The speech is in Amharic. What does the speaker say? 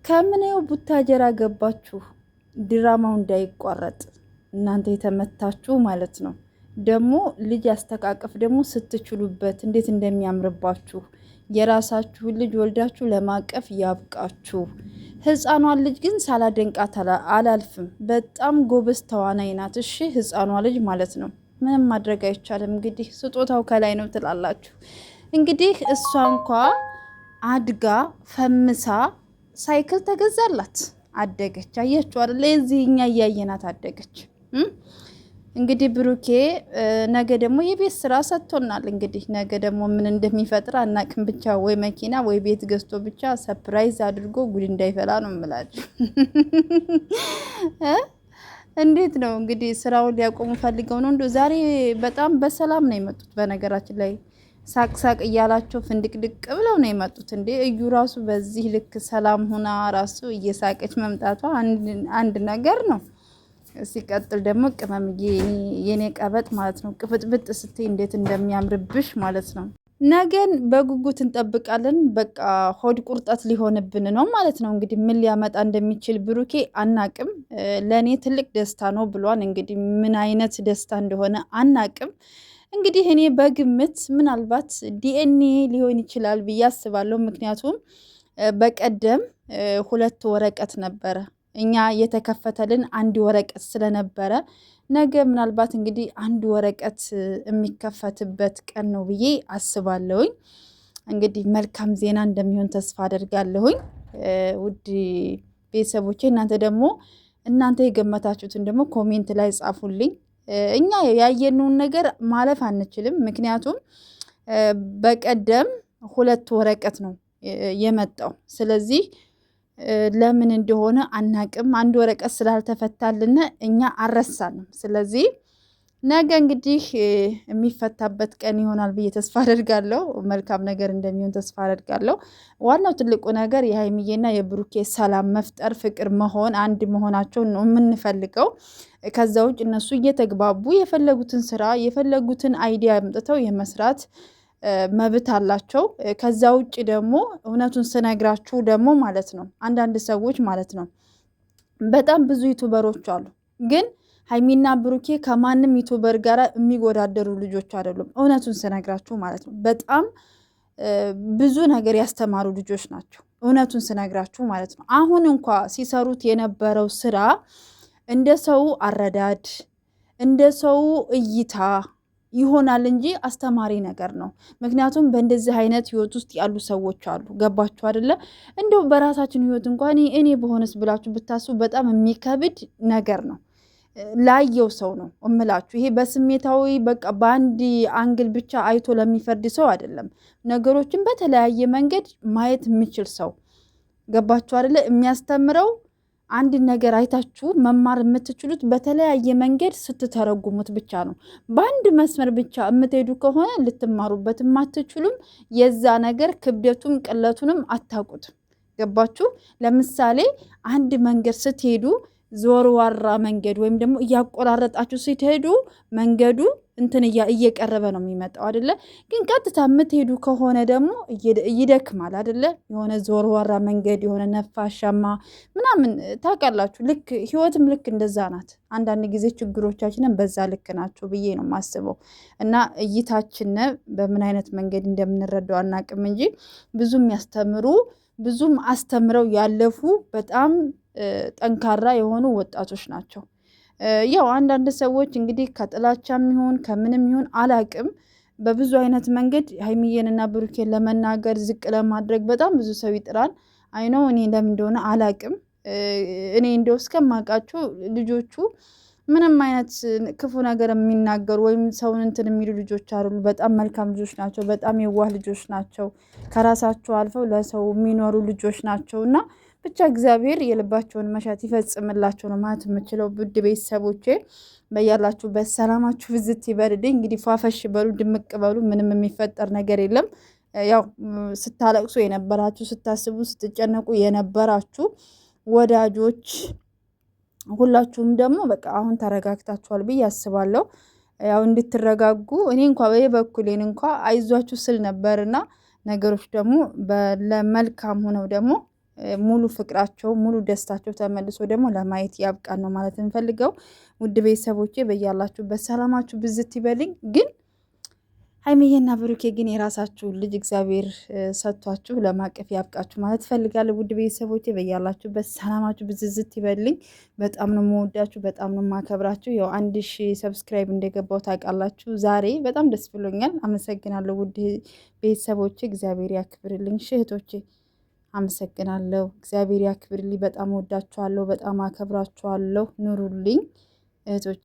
ከምኔው ቡታጀራ ገባችሁ? ድራማው እንዳይቋረጥ እናንተ የተመታችሁ ማለት ነው። ደግሞ ልጅ አስተቃቀፍ ደግሞ ስትችሉበት እንዴት እንደሚያምርባችሁ የራሳችሁን ልጅ ወልዳችሁ ለማቀፍ ያብቃችሁ። ህፃኗን ልጅ ግን ሳላደንቃት አላልፍም። በጣም ጎበዝ ተዋናይ ናት። እሺ ህፃኗ ልጅ ማለት ነው። ምንም ማድረግ አይቻልም። እንግዲህ ስጦታው ከላይ ነው ትላላችሁ። እንግዲህ እሷ እንኳ አድጋ ፈምሳ ሳይክል ተገዛላት አደገች። አያችሁ አይደል? እዚህኛ እያየናት አደገች። እንግዲህ ብሩኬ ነገ ደግሞ የቤት ስራ ሰጥቶናል። እንግዲህ ነገ ደግሞ ምን እንደሚፈጥር አናቅም። ብቻ ወይ መኪና ወይ ቤት ገዝቶ ብቻ ሰርፕራይዝ አድርጎ ጉድ እንዳይፈላ ነው የምላችሁ። እንዴት ነው እንግዲህ ስራውን ሊያቆሙ ፈልገው ነው? እንደው ዛሬ በጣም በሰላም ነው የመጡት። በነገራችን ላይ ሳቅ ሳቅ እያላቸው ፍንድቅድቅ ብለው ነው የመጡት። እንዴ እዩ ራሱ በዚህ ልክ ሰላም ሆና ራሱ እየሳቀች መምጣቷ አንድ ነገር ነው። ሲቀጥል ደግሞ ቅመምዬ የኔ ቀበጥ ማለት ነው ቅብጥብጥ ስትይ እንዴት እንደሚያምርብሽ ማለት ነው። ነገን በጉጉት እንጠብቃለን። በቃ ሆድ ቁርጠት ሊሆንብን ነው ማለት ነው። እንግዲህ ምን ሊያመጣ እንደሚችል ብሩኬ አናቅም። ለእኔ ትልቅ ደስታ ነው ብሏን። እንግዲህ ምን አይነት ደስታ እንደሆነ አናቅም። እንግዲህ እኔ በግምት ምናልባት ዲኤንኤ ሊሆን ይችላል ብዬ አስባለሁ። ምክንያቱም በቀደም 2 ወረቀት ነበረ እኛ የተከፈተልን 1 ወረቀት ስለነበረ ነገ ምናልባት እንግዲህ 1 ወረቀት የሚከፈትበት ቀን ነው ብዬ አስባለሁኝ። እንግዲህ መልካም ዜና እንደሚሆን ተስፋ አደርጋለሁኝ። ውድ ቤተሰቦቼ እናንተ የገመታችሁትን ደግሞ ኮሜንት ላይ ጻፉልኝ። እኛ ያየነውን ነገር ማለፍ አንችልም። ምክንያቱም በቀደም 2 ወረቀት ነው የመጣው። ስለዚህ ለምን እንደሆነ አናቅም። 1 ወረቀት ስላልተፈታልን እኛ አልረሳንም። ስለዚህ ነገ እንግዲህ የሚፈታበት ቀን ይሆናል ብዬ ተስፋ አደርጋለሁ። መልካም ነገር እንደሚሆን ተስፋ አደርጋለሁ። ዋናው ትልቁ ነገር የሀይሚዬና የብሩኬ ሰላም መፍጠር፣ ፍቅር መሆን፣ አንድ መሆናቸውን ነው የምንፈልገው። ከዛ ውጭ እነሱ እየተግባቡ የፈለጉትን ስራ የፈለጉትን አይዲያ አምጥተው የመስራት መብት አላቸው። ከዛ ውጭ ደግሞ እውነቱን ስነግራችሁ ደግሞ ማለት ነው አንዳንድ ሰዎች ማለት ነው በጣም ብዙ ዩቱበሮች አሉ፣ ግን ሀይሚና ብሩኬ ከማንም ዩቱበር ጋር የሚወዳደሩ ልጆች አይደሉም። እውነቱን ስነግራችሁ ማለት ነው በጣም ብዙ ነገር ያስተማሩ ልጆች ናቸው። እውነቱን ስነግራችሁ ማለት ነው አሁን እንኳ ሲሰሩት የነበረው ስራ እንደ ሰው አረዳድ እንደ ሰው እይታ ይሆናል እንጂ አስተማሪ ነገር ነው። ምክንያቱም በእንደዚህ አይነት ህይወት ውስጥ ያሉ ሰዎች አሉ። ገባችሁ አይደለ? እንደው በራሳችን ህይወት እንኳን እኔ በሆነስ ብላችሁ ብታስቡ በጣም የሚከብድ ነገር ነው። ላየው ሰው ነው እምላችሁ። ይሄ በስሜታዊ በቃ በአንድ አንግል ብቻ አይቶ ለሚፈርድ ሰው አይደለም። ነገሮችን በተለያየ መንገድ ማየት የሚችል ሰው ገባችሁ አይደለ? የሚያስተምረው አንድ ነገር አይታችሁ መማር የምትችሉት በተለያየ መንገድ ስትተረጉሙት ብቻ ነው። በአንድ መስመር ብቻ የምትሄዱ ከሆነ ልትማሩበት አትችሉም። የዛ ነገር ክብደቱም ቅለቱንም አታውቁትም። ገባችሁ? ለምሳሌ አንድ መንገድ ስትሄዱ ዘወርዋራ መንገድ ወይም ደግሞ እያቆራረጣችሁ ስትሄዱ መንገዱ እንትን እየቀረበ ነው የሚመጣው አይደለ? ግን ቀጥታ የምትሄዱ ከሆነ ደግሞ ይደክማል አይደለ? የሆነ ዘወርዋራ መንገድ የሆነ ነፋሻማ ምናምን ታውቃላችሁ። ልክ ህይወትም ልክ እንደዛ ናት። አንዳንድ ጊዜ ችግሮቻችንን በዛ ልክ ናቸው ብዬ ነው የማስበው። እና እይታችን በምን አይነት መንገድ እንደምንረዳው አናቅም እንጂ ብዙ የሚያስተምሩ ብዙም አስተምረው ያለፉ በጣም ጠንካራ የሆኑ ወጣቶች ናቸው። ያው አንዳንድ ሰዎች እንግዲህ ከጥላቻም ይሁን ከምንም ይሁን አላቅም በብዙ አይነት መንገድ ሀይሚዬንና ብሩኬን ለመናገር ዝቅ ለማድረግ በጣም ብዙ ሰው ይጥራል። አይነው እኔ ለምን እንደሆነ አላቅም። እኔ እንደው እስከማውቃቸው ልጆቹ ምንም አይነት ክፉ ነገር የሚናገሩ ወይም ሰውን እንትን የሚሉ ልጆች አይደሉ። በጣም መልካም ልጆች ናቸው። በጣም የዋህ ልጆች ናቸው። ከራሳቸው አልፈው ለሰው የሚኖሩ ልጆች ናቸው እና ብቻ እግዚአብሔር የልባቸውን መሻት ይፈጽምላቸው ነው ማለት የምችለው። ውድ ቤተሰቦቼ በያላችሁበት ሰላማችሁ ብዝት ይበልልኝ። እንግዲህ ፏፈሽ በሉ፣ ድምቅ በሉ። ምንም የሚፈጠር ነገር የለም። ያው ስታለቅሱ የነበራችሁ፣ ስታስቡ ስትጨነቁ የነበራችሁ ወዳጆች ሁላችሁም ደግሞ በቃ አሁን ተረጋግታችኋል ብዬ አስባለሁ። ያው እንድትረጋጉ እኔ እንኳ በየበኩሌን እንኳ አይዟችሁ ስል ነበርና ነገሮች ደግሞ ለመልካም ሆነው ደግሞ ሙሉ ፍቅራቸው ሙሉ ደስታቸው ተመልሶ ደግሞ ለማየት ያብቃን ነው ማለት እንፈልገው። ውድ ቤተሰቦቼ በያላችሁበት ሰላማችሁ ብዝት ይበልኝ። ግን ሀይሚዬና ብሩኬ ግን የራሳችሁ ልጅ እግዚአብሔር ሰጥቷችሁ ለማቀፍ ያብቃችሁ ማለት ፈልጋለሁ። ውድ ቤተሰቦቼ በያላችሁበት ሰላማችሁ ብዝዝት ይበልኝ። በጣም ነው የምወዳችሁ፣ በጣም ነው የማከብራችሁ። ያው 1000 ሰብስክራይብ እንደገባው ታውቃላችሁ። ዛሬ በጣም ደስ ብሎኛል። አመሰግናለሁ ውድ ቤተሰቦቼ፣ እግዚአብሔር ያክብርልኝ። እህቶቼ አመሰግናለሁ። እግዚአብሔር ያክብርልኝ። በጣም ወዳችኋለሁ፣ በጣም አከብራችኋለሁ። ኑሩልኝ እህቶቼ።